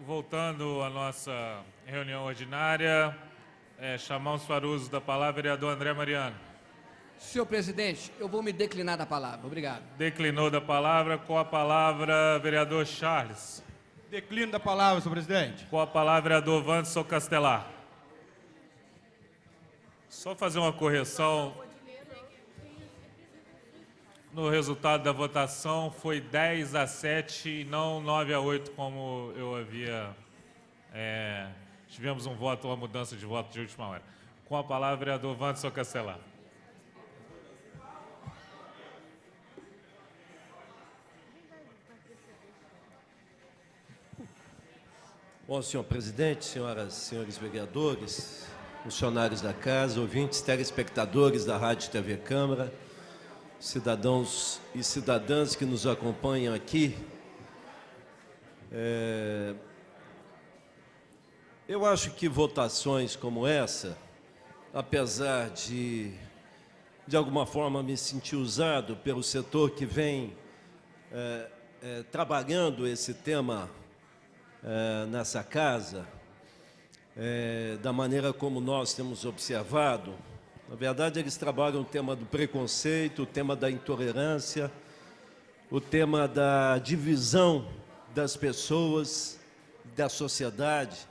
voltando à nossa reunião ordinária, chamamos para o uso da palavra o vereador André Mariano. Senhor presidente, eu vou me declinar da palavra. Obrigado. Declinou da palavra. Com a palavra, vereador Charles. Declino da palavra, senhor presidente. Com a palavra, vereador Wanderson Castelar. Só fazer uma correção. No resultado da votação foi 10-7 e não 9-8, como eu havia... tivemos uma mudança de voto de última hora. Com a palavra, vereador Wanderson Castelar. Bom, senhor presidente, senhoras e senhores vereadores, funcionários da casa, ouvintes, telespectadores da Rádio e TV Câmara, cidadãos e cidadãs que nos acompanham aqui, eu acho que votações como essa, apesar de alguma forma me sentir usado pelo setor que vem trabalhando esse tema nessa casa, da maneira como nós temos observado, na verdade eles trabalham o tema do preconceito, o tema da intolerância, o tema da divisão das pessoas, da sociedade,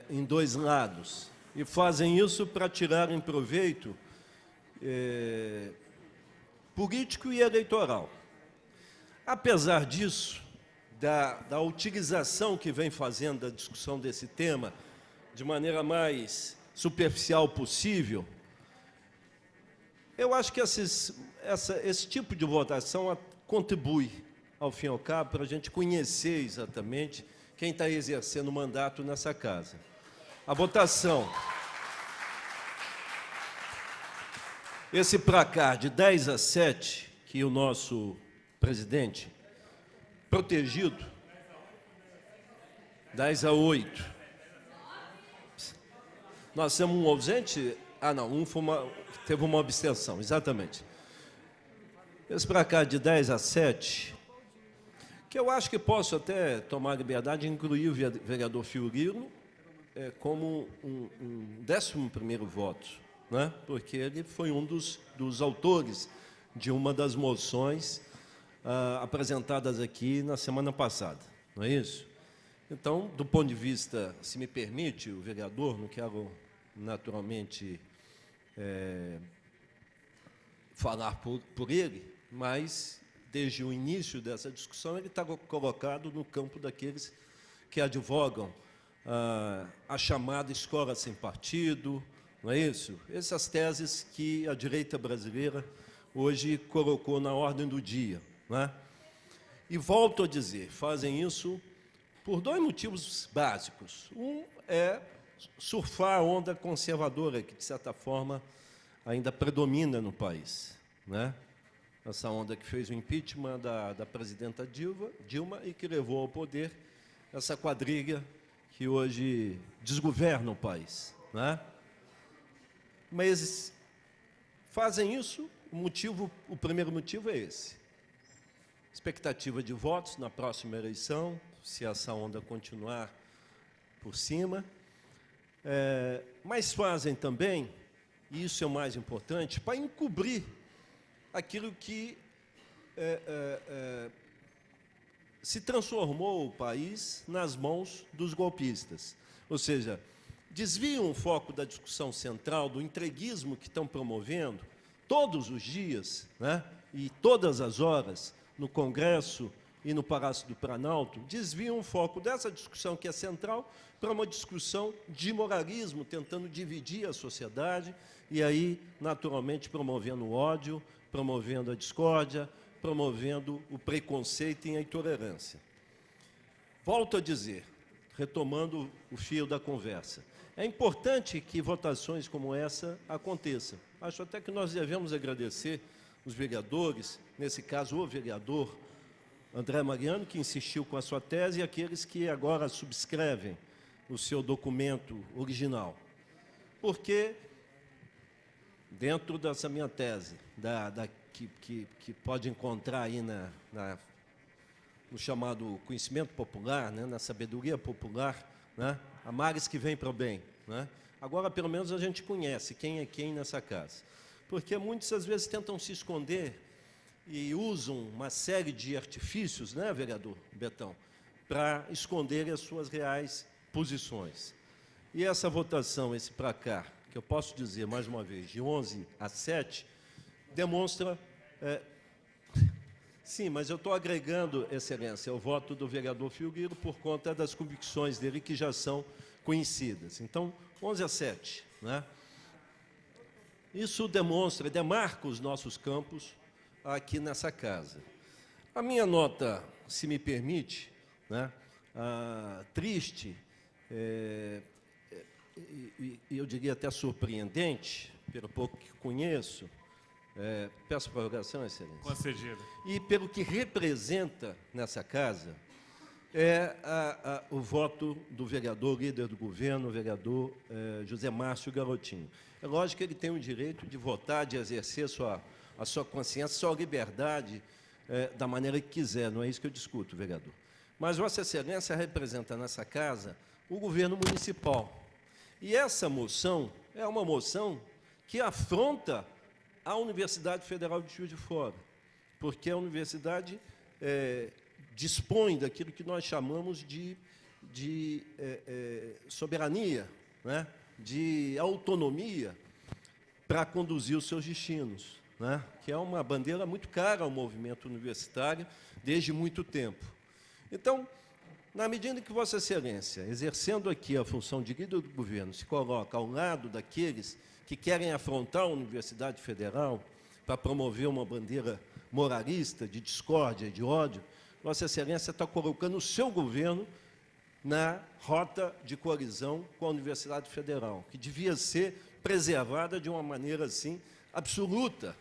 em dois lados. E fazem isso para tirarem proveito político e eleitoral. Apesar disso, da utilização que vem fazendo da discussão desse tema de maneira mais superficial possível, eu acho que esse tipo de votação contribui, ao fim e ao cabo, para a gente conhecer exatamente quem está exercendo o mandato nessa casa. A votação, esse placar de 10-7, que o nosso presidente protegido, 10-8. Nós temos um ausente? Ah, não, teve uma abstenção, exatamente. Esse placar de 10-7, que eu acho que posso até tomar a liberdade de incluir o vereador Fiorino como um 11º voto, né? Porque ele foi um dos autores de uma das moções apresentadas aqui na semana passada, não é isso? Então, do ponto de vista, se me permite, o vereador, não quero naturalmente falar por ele, mas desde o início dessa discussão ele está colocado no campo daqueles que advogam a chamada escola sem partido, não é isso? Essas teses que a direita brasileira hoje colocou na ordem do dia, né? E volto a dizer, fazem isso por dois motivos básicos. Um é surfar a onda conservadora, que, de certa forma, ainda predomina no país, né? Essa onda que fez o impeachment da presidenta Dilma e que levou ao poder essa quadrilha que hoje desgoverna o país, né? Mas fazem isso, o primeiro motivo é esse. Expectativa de votos na próxima eleição, se essa onda continuar por cima. Mas fazem também, e isso é o mais importante, para encobrir aquilo que se transformou o país nas mãos dos golpistas. Ou seja, desviam o foco da discussão central, do entreguismo que estão promovendo todos os dias, né, e todas as horas, no Congresso e no Palácio do Planalto, desviam o foco dessa discussão que é central para uma discussão de moralismo, tentando dividir a sociedade e aí, naturalmente, promovendo o ódio, promovendo a discórdia, promovendo o preconceito e a intolerância. Volto a dizer, retomando o fio da conversa, é importante que votações como essa aconteçam. Acho até que nós devemos agradecer os vereadores, nesse caso o vereador André Mariano, que insistiu com a sua tese, e aqueles que agora subscrevem o seu documento original. Porque, dentro dessa minha tese, que pode encontrar aí no chamado conhecimento popular, né, na sabedoria popular, né, há males que vêm para o bem. Né? Agora, pelo menos, a gente conhece quem é quem nessa casa. Porque muitos, às vezes, tentam se esconder e usam uma série de artifícios, né, vereador Betão, para esconderem as suas reais posições. E essa votação, esse placar, que eu posso dizer, mais uma vez, de 11-7, demonstra... Sim, mas eu estou agregando, Excelência, o voto do vereador Filgueiro por conta das convicções dele que já são conhecidas. Então, 11-7, né? Isso demonstra, demarca os nossos campos aqui nessa casa. A minha nota, se me permite, né, triste, e eu diria até surpreendente, pelo pouco que conheço, peço prorrogação, Excelência. Concedido. E pelo que representa nessa casa, o voto do vereador, líder do governo, o vereador José Márcio Garotinho. É lógico que ele tem o direito de votar, de exercer a sua consciência, a sua liberdade, da maneira que quiser, não é isso que eu discuto, vereador. Mas Vossa Excelência representa nessa casa o governo municipal. E essa moção é uma moção que afronta a Universidade Federal de Juiz de Fora, porque a universidade dispõe daquilo que nós chamamos de soberania, né? De autonomia para conduzir os seus destinos, né? Que é uma bandeira muito cara ao movimento universitário desde muito tempo. Então, na medida que Vossa Excelência, exercendo aqui a função de líder do governo, se coloca ao lado daqueles que querem afrontar a Universidade Federal para promover uma bandeira moralista, de discórdia, de ódio, Vossa Excelência está colocando o seu governo na rota de coalizão com a Universidade Federal, que devia ser preservada de uma maneira, assim, absoluta.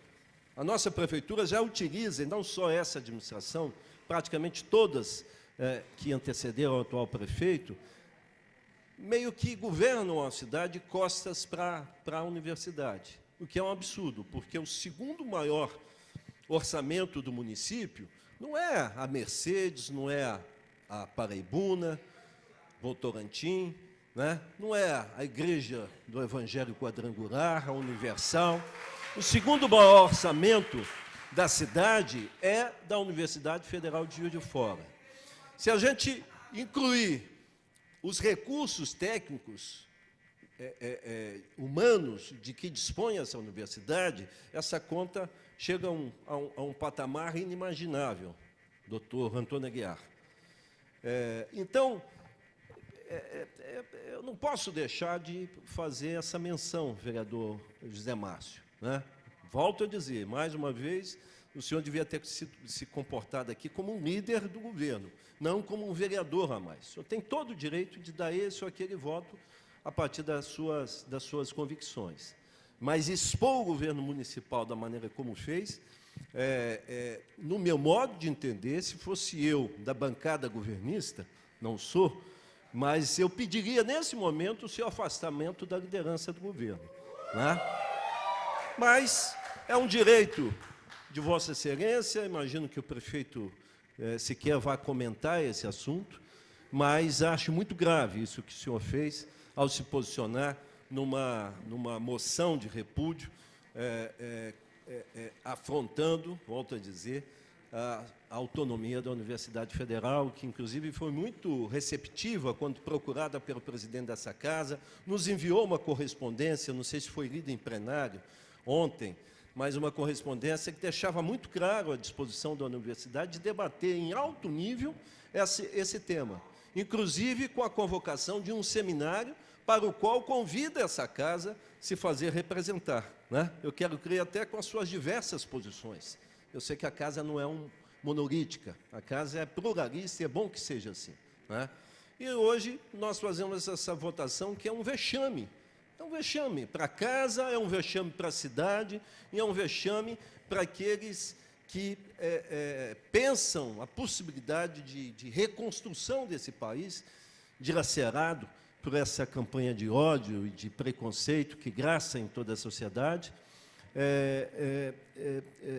A nossa prefeitura já utiliza, e não só essa administração, praticamente todas que antecederam ao atual prefeito, meio que governam a cidade costas para a universidade, o que é um absurdo, porque o segundo maior orçamento do município não é a Mercedes, não é a Paraibuna, Votorantim, né? Não é a Igreja do Evangelho Quadrangular, a Universal. O segundo maior orçamento da cidade é da Universidade Federal de Juiz de Fora. Se a gente incluir os recursos técnicos, humanos, de que dispõe essa universidade, essa conta chega a um patamar inimaginável, doutor Antônio Aguiar. Então, eu não posso deixar de fazer essa menção, vereador José Márcio, né? Volto a dizer, mais uma vez, o senhor devia ter se comportado aqui como um líder do governo, não como um vereador a mais. O senhor tem todo o direito de dar esse ou aquele voto a partir das suas convicções. Mas expor o governo municipal da maneira como fez, no meu modo de entender, se fosse eu da bancada governista, não sou, mas eu pediria, nesse momento, o seu afastamento da liderança do governo, né? Mas é um direito de Vossa Excelência, imagino que o prefeito sequer vá comentar esse assunto, mas acho muito grave isso que o senhor fez ao se posicionar numa moção de repúdio, afrontando, volto a dizer, a autonomia da Universidade Federal, que, inclusive, foi muito receptiva quando procurada pelo presidente dessa casa, nos enviou uma correspondência, não sei se foi lida em plenário ontem, mas uma correspondência que deixava muito claro a disposição da universidade de debater em alto nível esse tema, inclusive com a convocação de um seminário para o qual convida essa casa a se fazer representar, né? Eu quero crer até com as suas diversas posições. Eu sei que a casa não é monolítica, a casa é pluralista e é bom que seja assim, né? E hoje nós fazemos essa votação que é um vexame. É um vexame para a casa, é um vexame para a cidade, e é um vexame para aqueles que pensam a possibilidade de reconstrução desse país, dilacerado por essa campanha de ódio e de preconceito que graça em toda a sociedade,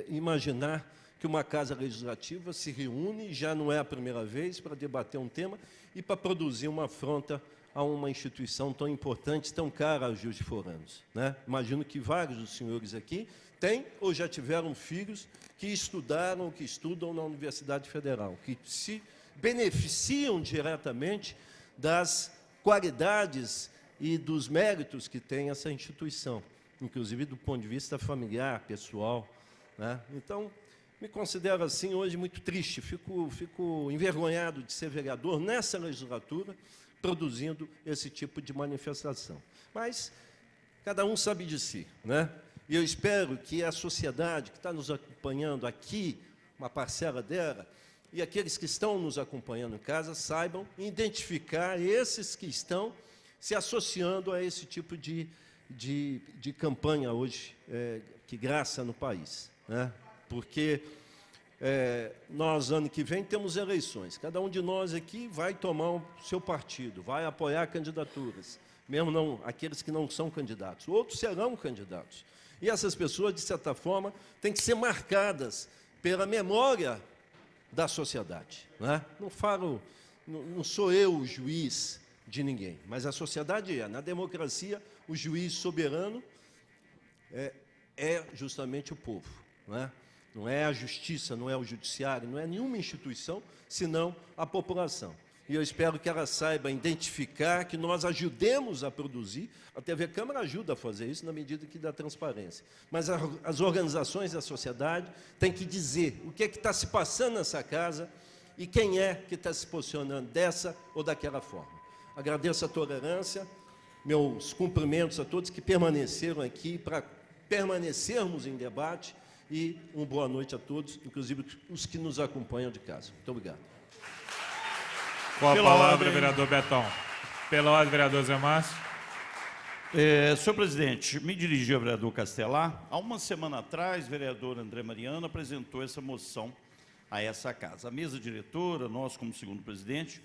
imaginar que uma casa legislativa se reúne, já não é a primeira vez, para debater um tema e para produzir uma afronta a uma instituição tão importante, tão cara aos Juiz de Foranos, né? Imagino que vários dos senhores aqui têm ou já tiveram filhos que estudaram ou que estudam na Universidade Federal, que se beneficiam diretamente das qualidades e dos méritos que tem essa instituição, inclusive do ponto de vista familiar, pessoal, né? Então, me considero, assim, hoje muito triste, fico envergonhado de ser vereador nessa legislatura, produzindo esse tipo de manifestação. Mas cada um sabe de si, né? E eu espero que a sociedade que está nos acompanhando aqui, uma parcela dela, e aqueles que estão nos acompanhando em casa, saibam identificar esses que estão se associando a esse tipo de campanha hoje, que graça no país, né? Porque nós, ano que vem, temos eleições. Cada um de nós aqui vai tomar o seu partido, vai apoiar candidaturas, mesmo não, aqueles que não são candidatos. Outros serão candidatos. E essas pessoas, de certa forma, têm que ser marcadas pela memória da sociedade, né? Não sou eu o juiz de ninguém, mas a sociedade é. Na democracia, o juiz soberano é justamente o povo, né? Não é a justiça, não é o judiciário, não é nenhuma instituição, senão a população. E eu espero que ela saiba identificar, que nós ajudemos a produzir. A TV Câmara ajuda a fazer isso na medida que dá transparência. Mas as organizações da sociedade têm que dizer o que é que está se passando nessa casa e quem é que está se posicionando dessa ou daquela forma. Agradeço a tolerância, meus cumprimentos a todos que permaneceram aqui para permanecermos em debate e uma boa noite a todos, inclusive os que nos acompanham de casa. Muito obrigado. Com a palavra, vereador Betão. Pela ordem, vereador Zé Márcio. Senhor presidente, me dirigi ao vereador Castelar. Há uma semana atrás, o vereador André Mariano apresentou essa moção a essa casa. A mesa diretora, nós como segundo presidente,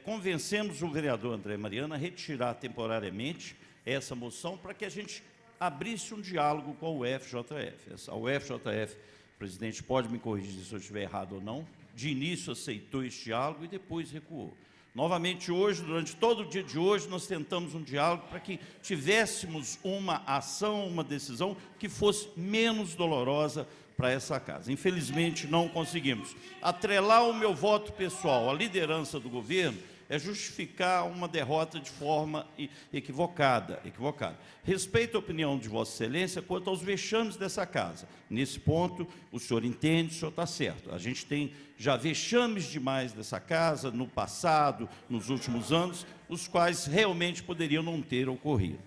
convencemos o vereador André Mariano a retirar temporariamente essa moção para que a gente abrisse um diálogo com o UFJF. O UFJF, o presidente pode me corrigir se eu estiver errado ou não, de início aceitou este diálogo e depois recuou. Novamente hoje, durante todo o dia de hoje, nós tentamos um diálogo para que tivéssemos uma ação, uma decisão que fosse menos dolorosa para essa casa. Infelizmente, não conseguimos. Atrelar o meu voto pessoal à liderança do governo é justificar uma derrota de forma equivocada. Respeito a opinião de Vossa Excelência quanto aos vexames dessa casa. Nesse ponto, o senhor entende, o senhor está certo. A gente tem já vexames demais dessa casa, no passado, nos últimos anos, os quais realmente poderiam não ter ocorrido.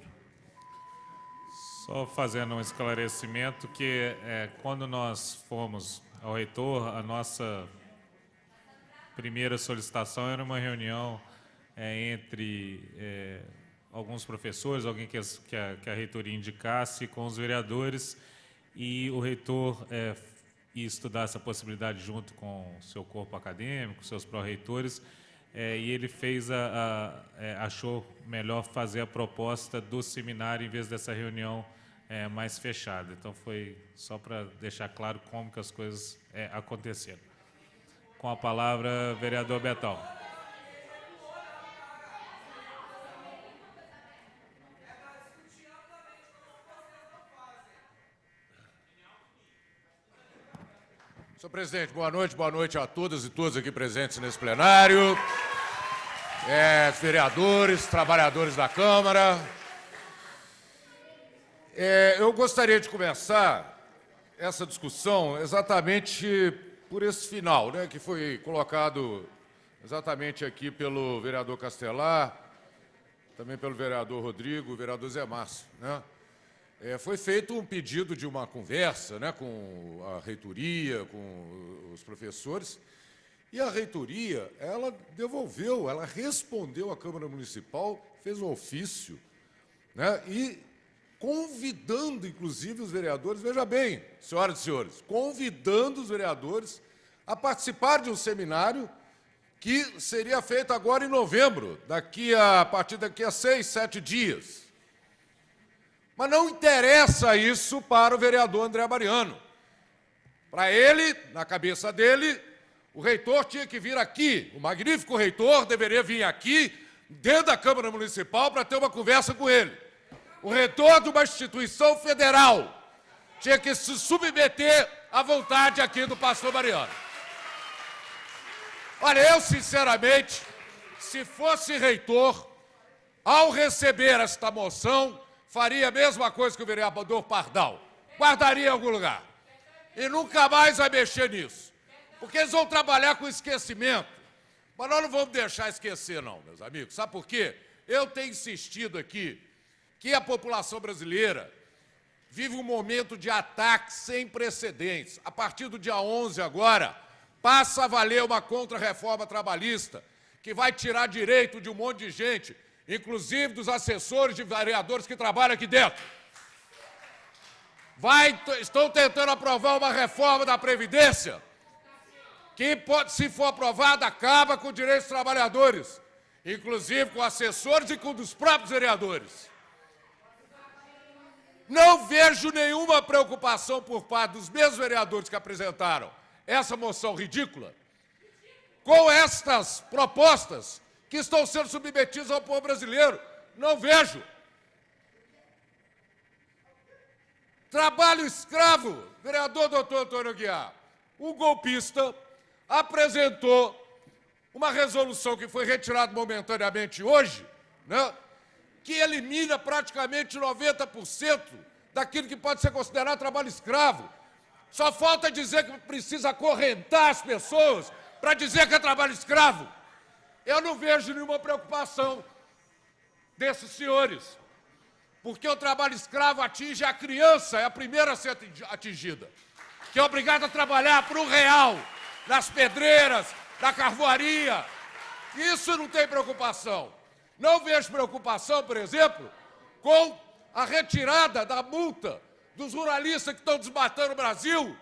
Só fazendo um esclarecimento que, quando nós fomos ao reitor, a nossa primeira solicitação era uma reunião entre alguns professores, alguém que a reitoria indicasse, com os vereadores, e o reitor ia estudar essa possibilidade junto com o seu corpo acadêmico, seus pró-reitores, e ele achou melhor fazer a proposta do seminário em vez dessa reunião mais fechada. Então, foi só para deixar claro como que as coisas aconteceram. Com a palavra, vereador Betão. Senhor presidente, boa noite a todas e todos aqui presentes nesse plenário, vereadores, trabalhadores da Câmara. Eu gostaria de começar essa discussão exatamente por esse final, né, que foi colocado exatamente aqui pelo vereador Castelar, também pelo vereador Rodrigo, o vereador Zé Márcio, né? Foi feito um pedido de uma conversa, né, com a reitoria, com os professores, e a reitoria, ela respondeu à Câmara Municipal, fez um ofício, né, e convidando, inclusive, os vereadores, veja bem, senhoras e senhores, convidando os vereadores a participar de um seminário que seria feito agora em novembro, a partir daqui a 6, 7 dias. Mas não interessa isso para o vereador André Mariano. Para ele, na cabeça dele, o reitor tinha que vir aqui, o magnífico reitor deveria vir aqui, dentro da Câmara Municipal, para ter uma conversa com ele. O reitor de uma instituição federal tinha que se submeter à vontade aqui do pastor Mariano. Olha, eu, sinceramente, se fosse reitor, ao receber esta moção, faria a mesma coisa que o vereador Pardal. Guardaria em algum lugar. E nunca mais vai mexer nisso. Porque eles vão trabalhar com esquecimento. Mas nós não vamos deixar esquecer, não, meus amigos. Sabe por quê? Eu tenho insistido aqui que a população brasileira vive um momento de ataque sem precedentes. A partir do dia 11 agora, passa a valer uma contra-reforma trabalhista que vai tirar direito de um monte de gente, inclusive dos assessores de vereadores que trabalham aqui dentro. Estão tentando aprovar uma reforma da Previdência que, se for aprovada, acaba com os direitos dos trabalhadores, inclusive com assessores e com os próprios vereadores. Não vejo nenhuma preocupação por parte dos mesmos vereadores que apresentaram essa moção ridícula com estas propostas que estão sendo submetidas ao povo brasileiro. Não vejo. Trabalho escravo, vereador doutor Antônio Aguiar, o golpista apresentou uma resolução que foi retirada momentaneamente hoje, né, que elimina praticamente 90% daquilo que pode ser considerado trabalho escravo. Só falta dizer que precisa acorrentar as pessoas para dizer que é trabalho escravo. Eu não vejo nenhuma preocupação desses senhores, porque o trabalho escravo atinge a criança, é a primeira a ser atingida, que é obrigada a trabalhar para o real, nas pedreiras, na carvoaria. Isso não tem preocupação. Não vejo preocupação, por exemplo, com a retirada da multa dos ruralistas que estão desmatando o Brasil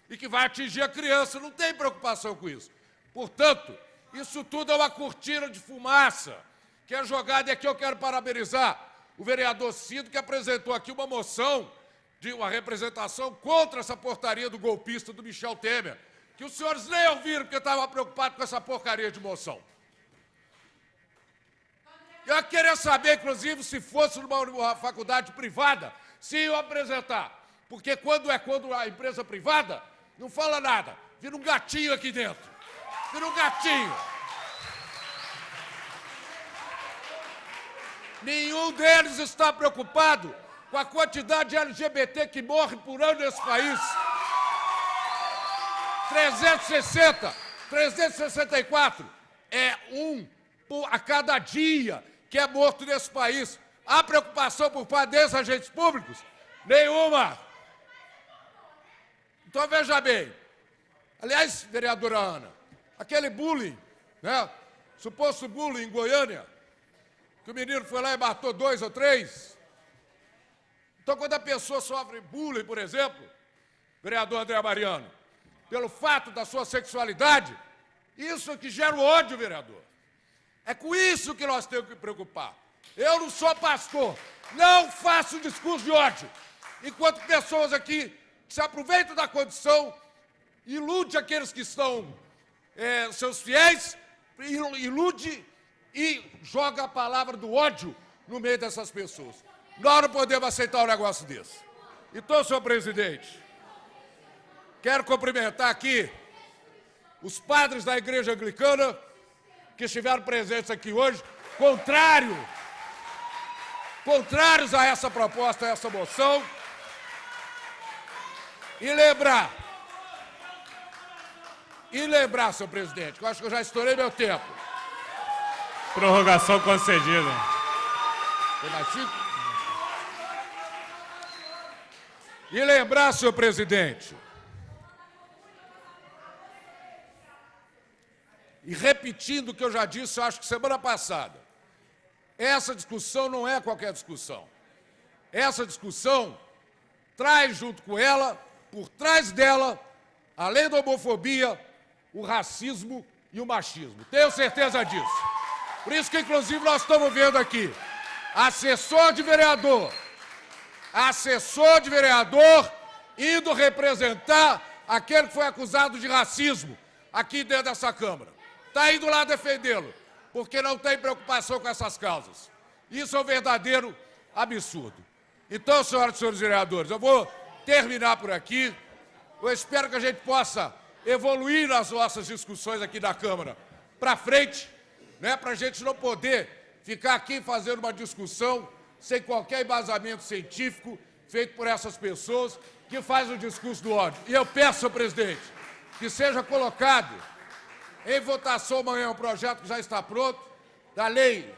e que vai atingir a criança. Não tem preocupação com isso. Portanto, isso tudo é uma cortina de fumaça que é jogada, e aqui eu quero parabenizar o vereador Cido, que apresentou aqui uma moção de uma representação contra essa portaria do golpista do Michel Temer, que os senhores nem ouviram porque estavam preocupados com essa porcaria de moção. Eu queria saber, inclusive, se fosse numa faculdade privada, se iam apresentar. Porque quando a empresa privada, não fala nada. Vira um gatinho aqui dentro. Vira um gatinho. Nenhum deles está preocupado com a quantidade de LGBT que morre por ano nesse país. 364 é um a cada dia que é morto nesse país. Há preocupação por parte desses agentes públicos? Nenhuma. Então, veja bem. Aliás, vereadora Ana, aquele bullying, né? Suposto bullying em Goiânia, que o menino foi lá e matou 2 ou 3. Então, quando a pessoa sofre bullying, por exemplo, vereador André Mariano, pelo fato da sua sexualidade, isso é que gera o ódio, vereador. É com isso que nós temos que preocupar. Eu não sou pastor, não faço discurso de ódio. Enquanto pessoas aqui se aproveitam da condição, ilude aqueles que são seus fiéis, ilude e joga a palavra do ódio no meio dessas pessoas. Nós não podemos aceitar um negócio desse. Então, senhor presidente, quero cumprimentar aqui os padres da Igreja Anglicana que estiveram presentes aqui hoje, contrários a essa proposta, a essa moção. E lembrar, senhor presidente, que eu acho que eu já estourei meu tempo. Prorrogação concedida. Tem mais 5? E lembrar, senhor presidente, e repetindo o que eu já disse, eu acho que semana passada, essa discussão não é qualquer discussão. Essa discussão traz junto com ela, por trás dela, além da homofobia, o racismo e o machismo. Tenho certeza disso. Por isso que, inclusive, nós estamos vendo aqui assessor de vereador indo representar aquele que foi acusado de racismo aqui dentro dessa Câmara. Está indo lá defendê-lo, porque não tem preocupação com essas causas. Isso é um verdadeiro absurdo. Então, senhoras e senhores vereadores, eu vou terminar por aqui. Eu espero que a gente possa evoluir nas nossas discussões aqui da Câmara para frente, né, para a gente não poder ficar aqui fazendo uma discussão sem qualquer embasamento científico feito por essas pessoas que fazem o discurso do ódio. E eu peço, senhor presidente, que seja colocado em votação amanhã um projeto que já está pronto, da lei,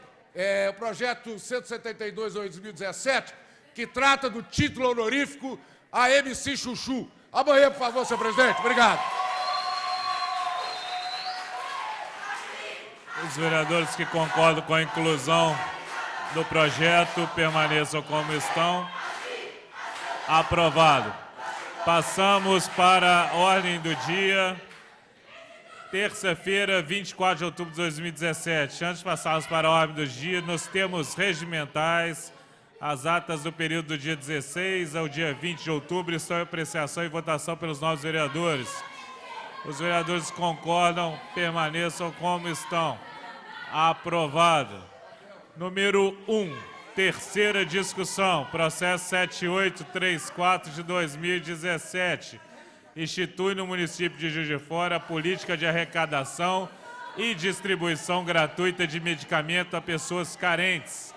o projeto 172/2017, que trata do título honorífico a MC Chuchu. Amanhã, por favor, senhor presidente. Obrigado. Os vereadores que concordam com a inclusão do projeto permaneçam como estão. Aprovado. Passamos para a ordem do dia. Terça-feira, 24 de outubro de 2017. Antes de passarmos para a ordem do dia, nos termos regimentais, as atas do período do dia 16 ao dia 20 de outubro estão em apreciação e votação pelos novos vereadores. Os vereadores que concordam, permaneçam como estão. Aprovado. Número 1, terceira discussão, processo 7834 de 2017. Institui no município de Juiz de Fora a política de arrecadação e distribuição gratuita de medicamento a pessoas carentes.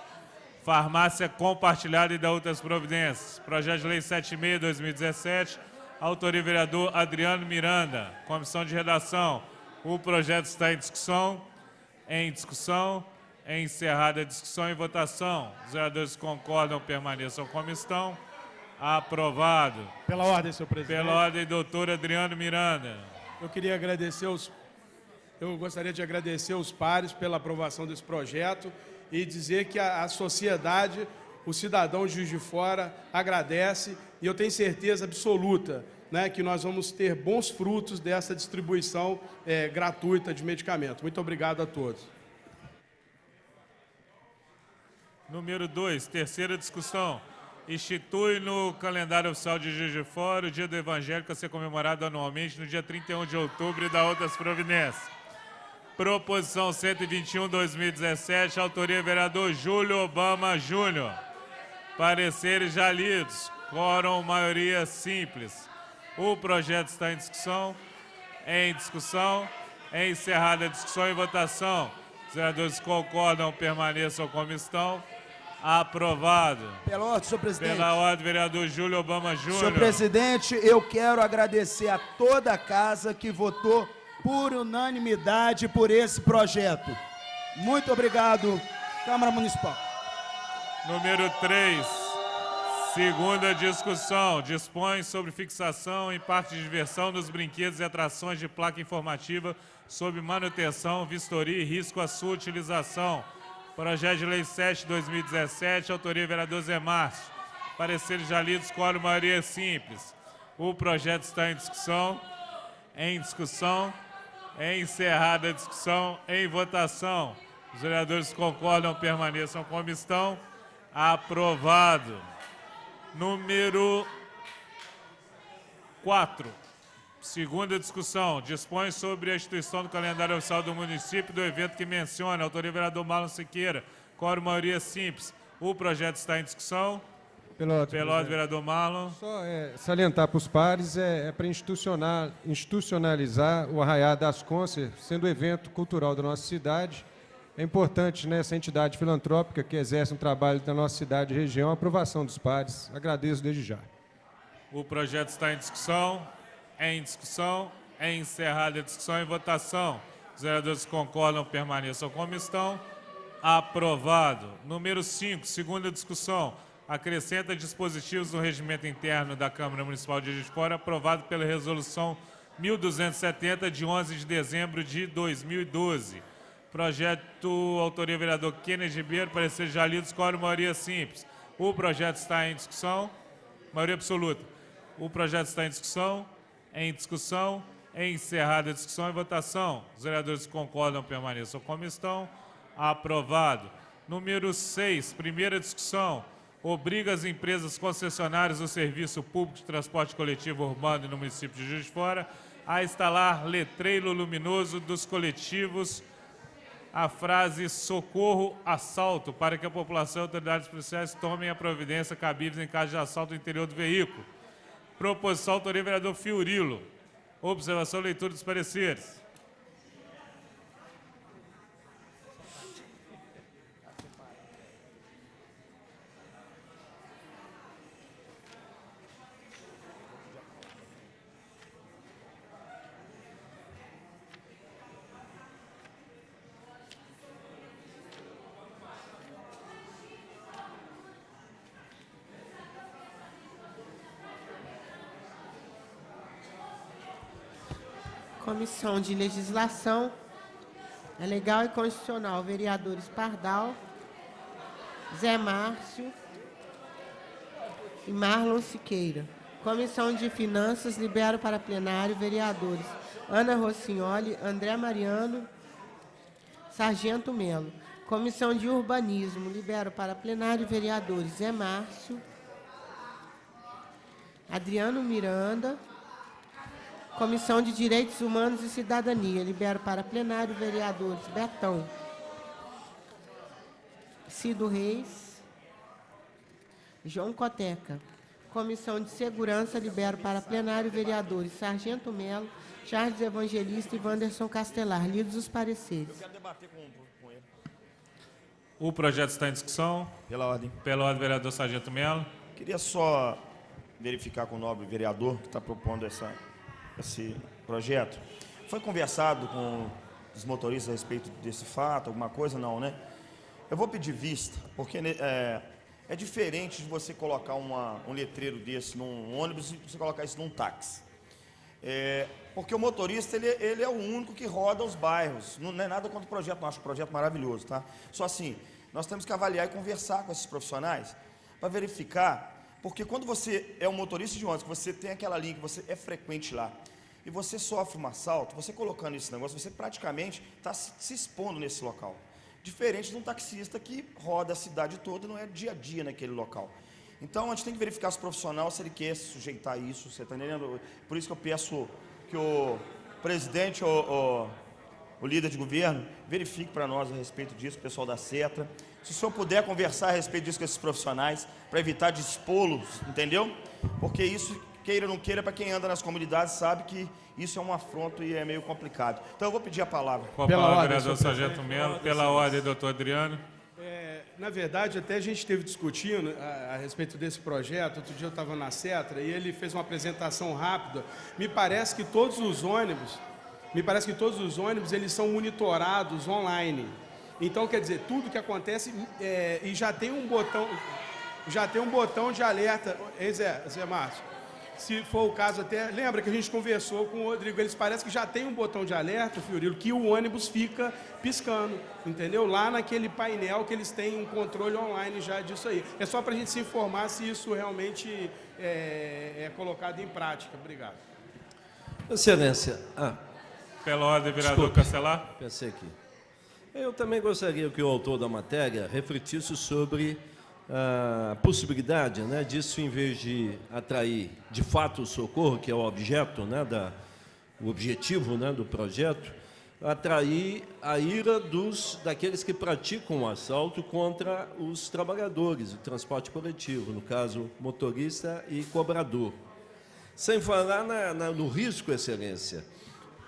Farmácia compartilhada e da outras providências. Projeto de Lei 76/2017, autoria vereador Adriano Miranda. Comissão de redação. O projeto está em discussão. É encerrada a discussão e votação. Os vereadores que concordam, permaneçam como estão. Aprovado. Pela ordem, senhor presidente. Pela ordem, doutor Adriano Miranda. Eu gostaria de agradecer os pares pela aprovação desse projeto e dizer que a sociedade, o cidadão de Juiz de Fora, agradece, e eu tenho certeza absoluta, né, que nós vamos ter bons frutos dessa distribuição gratuita de medicamento. Muito obrigado a todos. Número 2, terceira discussão. Institui no calendário oficial de Juiz de Fora o Dia do Evangélico a ser comemorado anualmente no dia 31 de outubro e da outras providências. Proposição 121/2017, autoria vereador Júlio Obama Júnior. Pareceres já lidos, quórum maioria simples. O projeto está em discussão. É encerrada a discussão e votação. Os vereadores concordam, permaneçam como estão. Aprovado. Pela ordem, senhor presidente. Pela ordem, vereador Júlio Obama Júnior. Senhor presidente, eu quero agradecer a toda a casa que votou por unanimidade por esse projeto. Muito obrigado, Câmara Municipal. Número 3, segunda discussão. Dispõe sobre fixação em parque de diversão nos brinquedos e atrações de placa informativa sobre manutenção, vistoria e risco à sua utilização. Projeto de Lei 7/2017, autoria vereador Zé Márcio. Pareceres já lidos, quórum maioria simples. O projeto está em discussão. É encerrada a discussão. Em votação. Os vereadores que concordam, permaneçam como estão. Aprovado. Número 4. Segunda discussão. Dispõe sobre a instituição do calendário oficial do município do evento que menciona. Autoria vereador Marlon Siqueira. Quórum maioria simples. O projeto está em discussão. Pela ordem, vereador Marlon. Só salientar para os pares, para institucionalizar o Arraiá das Concer, sendo o evento cultural da nossa cidade. É importante, né, essa entidade filantrópica que exerce um trabalho da nossa cidade e região, a aprovação dos pares. Agradeço desde já. O projeto está em discussão. É encerrada a discussão e votação. Os vereadores que concordam, permaneçam como estão. Aprovado. Número 5, segunda discussão. Acrescenta dispositivos no regimento interno da Câmara Municipal de Juiz de Fora, aprovado pela Resolução 1270, de 11 de dezembro de 2012. Projeto, autoria vereador Kennedy Ribeiro, parecer já lidos, quórum maioria simples. O projeto está em discussão. Maioria absoluta. O projeto está em discussão. É encerrada a discussão e votação. Os vereadores que concordam, permaneçam como estão. Aprovado. Número 6, primeira discussão. obriga as empresas concessionárias do serviço público de transporte coletivo urbano no município de Juiz de Fora a instalar letreiro luminoso dos coletivos, a frase socorro, assalto, para que a população e autoridades policiais tomem a providência cabíveis em caso de assalto no interior do veículo. Proposição, autoria, vereador Fiorilo. Observação, leitura dos pareceres. Comissão de Legislação, Legal e Constitucional, vereadores Pardal, Zé Márcio e Marlon Siqueira. Comissão de Finanças, libero para plenário, vereadores Ana Rossignoli, André Mariano, Sargento Melo. Comissão de Urbanismo, libero para plenário, vereadores Zé Márcio, Adriano Miranda. Comissão de Direitos Humanos e Cidadania, libero para plenário, vereadores Betão, Cido Reis, João Coteca. Comissão de Segurança, libero para plenário, vereadores Sargento Melo, Charles Evangelista e Wanderson Castelar. Lidos os pareceres. Eu quero debater com ele. O projeto está em discussão. Pela ordem. Pela ordem, vereador Sargento Melo. Queria só verificar com o nobre vereador que está propondo esse projeto. Foi conversado com os motoristas a respeito desse fato, alguma coisa? Não, né? Eu vou pedir vista, porque é diferente de você colocar um letreiro desse num ônibus e você colocar isso num táxi. Porque o motorista, ele é o único que roda os bairros. Não é nada contra o projeto, não, acho o projeto maravilhoso, tá? Só assim, nós temos que avaliar e conversar com esses profissionais para verificar. Porque quando você é um motorista de ônibus, você tem aquela linha que você é frequente lá, e você sofre um assalto, você colocando esse negócio, você praticamente está se expondo nesse local. Diferente de um taxista que roda a cidade toda e não é dia a dia naquele local. Então, a gente tem que verificar se o profissional, se ele quer se sujeitar a isso, você está entendendo? Por isso que eu peço que o presidente, o líder de governo, verifique para nós a respeito disso, o pessoal da CETRA. Se o senhor puder conversar a respeito disso com esses profissionais, para evitar de expô-los, entendeu? Porque isso, queira ou não queira, para quem anda nas comunidades, sabe que isso é um afronto e é meio complicado. Então, eu vou pedir a palavra. Com a palavra, vereador Sargento Melo. Pela ordem, doutor Adriano. Na verdade, até a gente esteve discutindo a respeito desse projeto. Outro dia eu estava na CETRA e ele fez uma apresentação rápida. Me parece que todos os ônibus eles são monitorados online. Então, quer dizer, tudo que acontece e já tem um botão de alerta. Zé Márcio, se for o caso até, lembra que a gente conversou com o Rodrigo, eles parecem que já tem um botão de alerta, Fiorilo, que o ônibus fica piscando, entendeu? Lá naquele painel que eles têm um controle online já disso aí. É só para a gente se informar se isso realmente é colocado em prática. Obrigado. Excelência. Pela ordem, vereador Desculpe. Castelar. Pensei aqui. Eu também gostaria que o autor da matéria refletisse sobre a possibilidade, né, disso, em vez de atrair de fato o socorro, que é o objeto, né, o objetivo, né, do projeto, atrair a ira daqueles que praticam o assalto contra os trabalhadores do transporte coletivo, no caso, motorista e cobrador. Sem falar no risco, Excelência,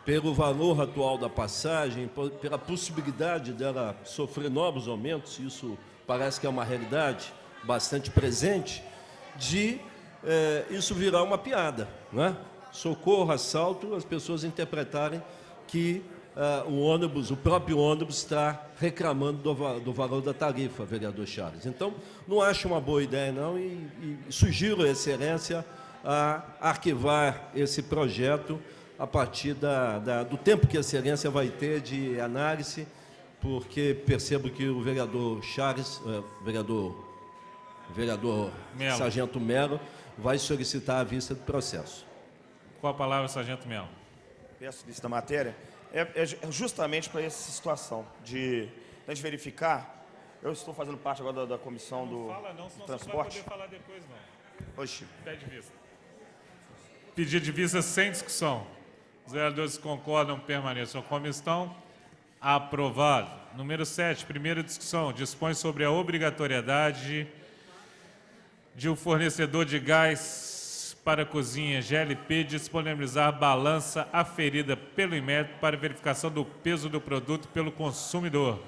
pelo valor atual da passagem, pela possibilidade dela sofrer novos aumentos, isso parece que é uma realidade bastante presente, de isso virar uma piada, né? Socorro, assalto, as pessoas interpretarem que o próprio ônibus está reclamando do valor da tarifa, vereador Charles. Então, não acho uma boa ideia, não, e sugiro, Excelência, a arquivar esse projeto a partir do tempo que a Excelência vai ter de análise, porque percebo que o vereador Charles, vereador Melo. Sargento Melo, vai solicitar a vista do processo. Com a palavra, Sargento Melo. Peço vista da matéria, justamente para essa situação de a gente verificar Eu estou fazendo parte agora da comissão do Fala não, senão transporte. você não vai poder falar depois, não. Oxi. Pede vista. Pedido de vista sem discussão. Os vereadores concordam, permaneçam como estão. Aprovado. Número 7, primeira discussão. Dispõe sobre a obrigatoriedade de o fornecedor de gás para cozinha GLP disponibilizar balança aferida pelo Inmetro para verificação do peso do produto pelo consumidor.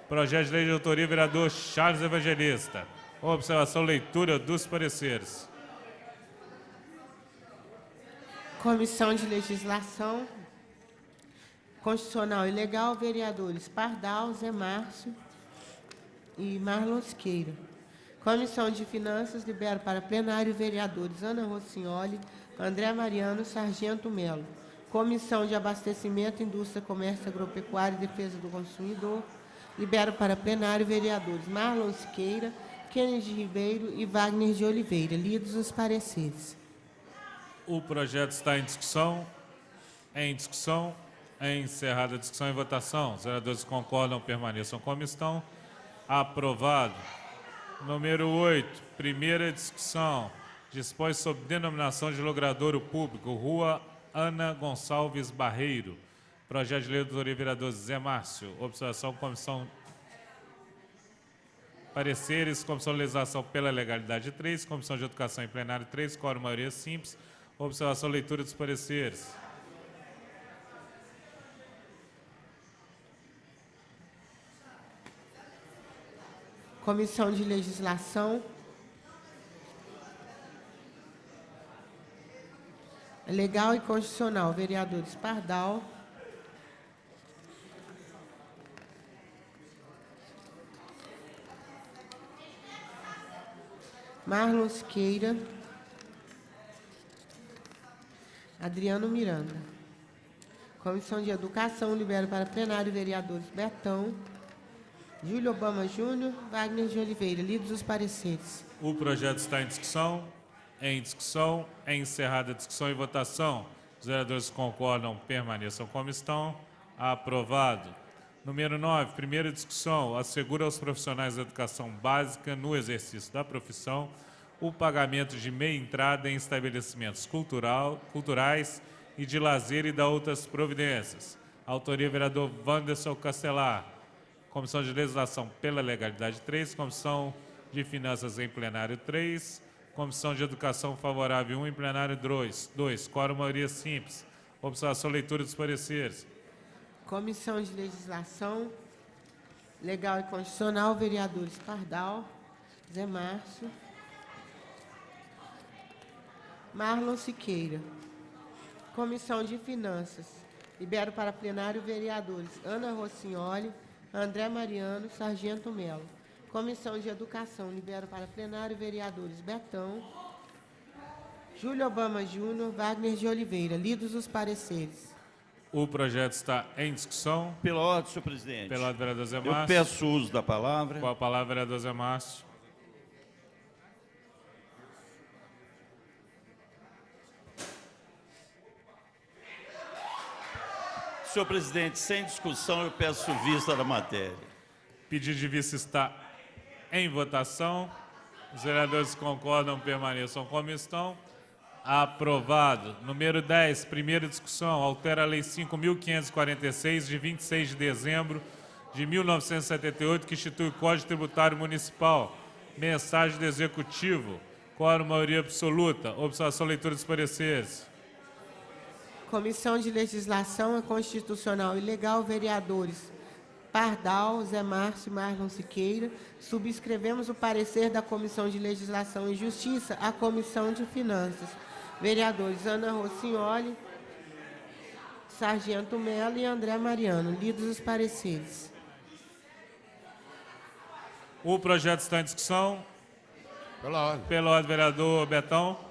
Projeto de lei de autoria, vereador Charles Evangelista. Observação, leitura dos pareceres. Comissão de Legislação, Constitucional e Legal, vereadores Pardal, Zé Márcio e Marlon Siqueira. Comissão de Finanças, libero para plenário vereadores Ana Rossignoli, André Mariano, Sargento Melo. Comissão de Abastecimento, Indústria, Comércio Agropecuário e Defesa do Consumidor, libero para plenário vereadores Marlon Siqueira, Kennedy Ribeiro e Wagner de Oliveira. Lidos os pareceres. O projeto está em discussão. Em discussão. É encerrada a discussão e votação. Os vereadores concordam, permaneçam como estão. Aprovado. Número 8, primeira discussão. Dispõe sobre denominação de logradouro público, Rua Ana Gonçalves Barreiro. Projeto de lei do autoria vereador Zé Márcio. Observação, comissão. Pareceres, comissão de legislação pela legalidade 3, comissão de educação em plenário 3, quórum maioria simples. Observação, leitura dos pareceres. Comissão de Legislação, Legal e Constitucional, vereadores Pardal, Marlon Siqueira, Adriano Miranda. Comissão de Educação, libero para plenário vereadores Betão, Júlio Obama Júnior, Wagner de Oliveira. Lidos os pareceres. O projeto está em discussão. Em discussão. É encerrada a discussão e votação. Os vereadores concordam, permaneçam como estão. Aprovado. Número 9, primeira discussão. Assegura aos profissionais da educação básica, no exercício da profissão, o pagamento de meia entrada em estabelecimentos culturais e de lazer e da outras providências. Autoria, vereador Wanderson Castelar. Comissão de Legislação pela Legalidade 3, Comissão de Finanças em plenário 3, Comissão de Educação favorável 1 em plenário 2, quórum maioria simples. Observação, leitura dos pareceres. Comissão de Legislação, Legal e Constitucional, vereadores Pardal, Zé Márcio, Marlon Siqueira. Comissão de Finanças, libero para plenário vereadores Ana Rossignoli, André Mariano, Sargento Melo. Comissão de Educação, libero para plenário vereadores Betão, Júlio Obama Júnior, Wagner de Oliveira. Lidos os pareceres. O projeto está em discussão. Pela ordem, senhor presidente. Pela ordem, vereador Zé Eu Márcio. peço o uso da palavra. Com a palavra, vereador Zé Márcio. Senhor presidente, sem discussão, eu peço vista da matéria. Pedido de vista está em votação. Os vereadores concordam, permaneçam como estão. Aprovado. Número 10, primeira discussão. Altera a Lei 5.546, de 26 de dezembro de 1978, que institui o Código Tributário Municipal. Mensagem do Executivo. Quórum maioria absoluta. Observação, leitura dos pareceres. Comissão de Legislação Constitucional e Legal, vereadores Pardal, Zé Márcio e Marlon Siqueira. Subscrevemos o parecer da Comissão de Legislação e Justiça à Comissão de Finanças. Vereadores Ana Rossignoli, Sargento Melo e André Mariano. Lidos os pareceres. O projeto está em discussão. Pela ordem. Pela ordem, vereador Betão.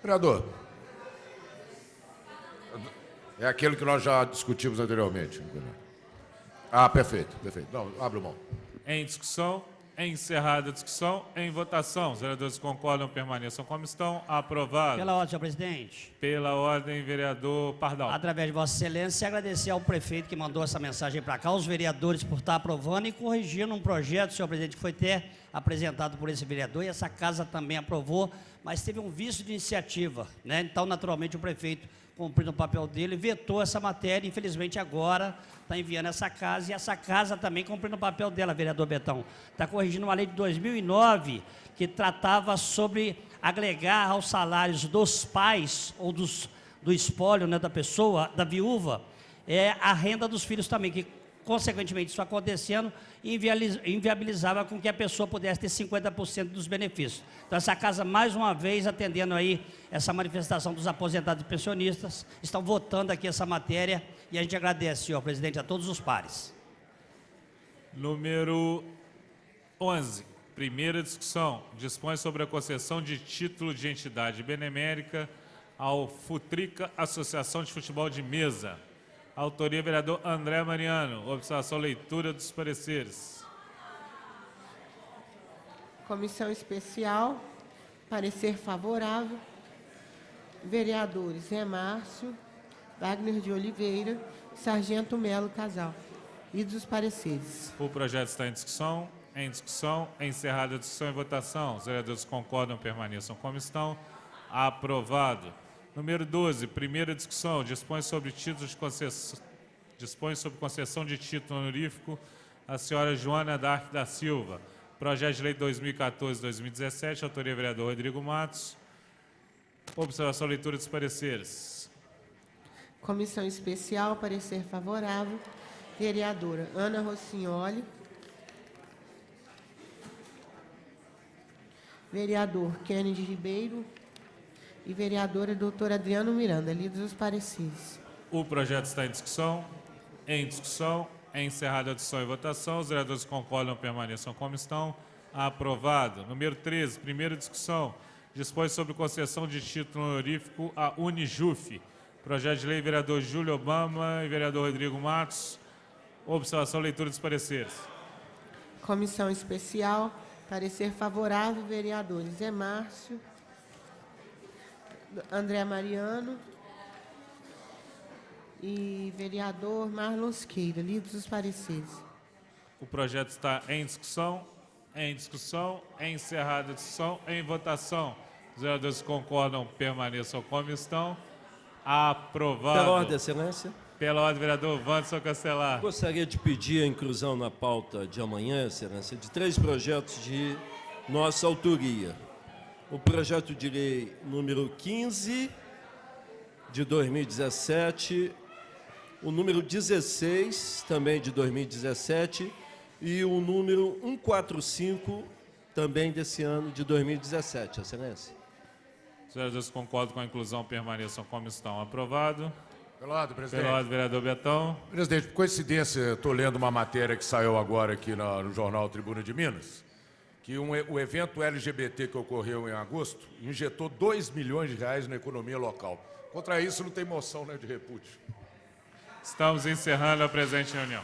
Vereador, é aquele que nós já discutimos anteriormente. Ah, perfeito, perfeito. Não, abre mão. Em discussão. Encerrada a discussão, em votação. Os vereadores que concordam, permaneçam como estão. Aprovado. Pela ordem, senhor presidente. Pela ordem, vereador Pardal. Através de Vossa Excelência, agradecer ao prefeito que mandou essa mensagem para cá, aos vereadores por estar aprovando e corrigindo um projeto, senhor presidente, que foi até apresentado por esse vereador, e essa casa também aprovou, mas teve um vício de iniciativa, né? Então, naturalmente, o prefeito, cumprindo o papel dele, vetou essa matéria, infelizmente agora está enviando essa casa, e essa casa também cumprindo o papel dela, vereador Betão. Está corrigindo uma lei de 2009, que tratava sobre agregar aos salários dos pais, ou do espólio, né, da pessoa, da viúva, a renda dos filhos também, que consequentemente isso acontecendo, inviabilizava com que a pessoa pudesse ter 50% dos benefícios. Então essa casa, mais uma vez, atendendo aí essa manifestação dos aposentados e pensionistas, estão votando aqui essa matéria, e a gente agradece, senhor presidente, a todos os pares. Número 11, primeira discussão, dispõe sobre a concessão de título de entidade benemérica ao Futrica Associação de Futebol de Mesa. Autoria, vereador André Mariano. Observação, leitura dos pareceres. Comissão especial, parecer favorável. Vereadores Zé Márcio, Wagner de Oliveira, Sargento Melo Casal. Lidos os pareceres. O projeto está em discussão. Em discussão, encerrada a discussão e votação. Os vereadores que concordam, permaneçam como estão. Aprovado. Número 12, primeira discussão, dispõe sobre títulos de concessão, concessão de título honorífico à senhora Joana Dark da Silva. Projeto de lei 2014-2017, autoria vereador Rodrigo Matos. Observação, leitura dos pareceres. Comissão especial, parecer favorável. Vereadora Ana Rossignoli. Vereador Kennedy Ribeiro. E vereadora doutora Adriano Miranda. Lidos os pareceres. O projeto está em discussão. Em discussão, encerrada a discussão e votação. Os vereadores que concordam, permaneçam como estão. Aprovado. Número 13, primeira discussão. Dispõe sobre concessão de título honorífico à Unijuf. Projeto de lei, vereador Júlio Obama e vereador Rodrigo Matos. Observação, leitura dos pareceres. Comissão especial, parecer favorável. Vereadores Zé Márcio, André Mariano e vereador Marlon Siqueira. Lidos os pareceres. O projeto está em discussão, encerrada a discussão, em votação. Os vereadores que concordam, permaneçam como estão. Aprovado. Pela ordem, Excelência. Pela ordem, vereador Wanderson Castelar. Gostaria de pedir a inclusão na pauta de amanhã, Excelência, de 3 projetos de nossa autoria. O projeto de lei número 15, de 2017, o número 16, também de 2017, e o número 145, também desse ano, de 2017, Excelência. Os vereadores que concordam com a inclusão permaneçam como estão. Aprovado. Pela ordem, presidente. Pela ordem, vereador Betão. Presidente, por coincidência, estou lendo uma matéria que saiu agora aqui no jornal Tribuna de Minas, que o evento LGBT que ocorreu em agosto injetou R$2 milhões na economia local. Contra isso, não tem moção, né, de repúdio. Estamos encerrando a presente reunião.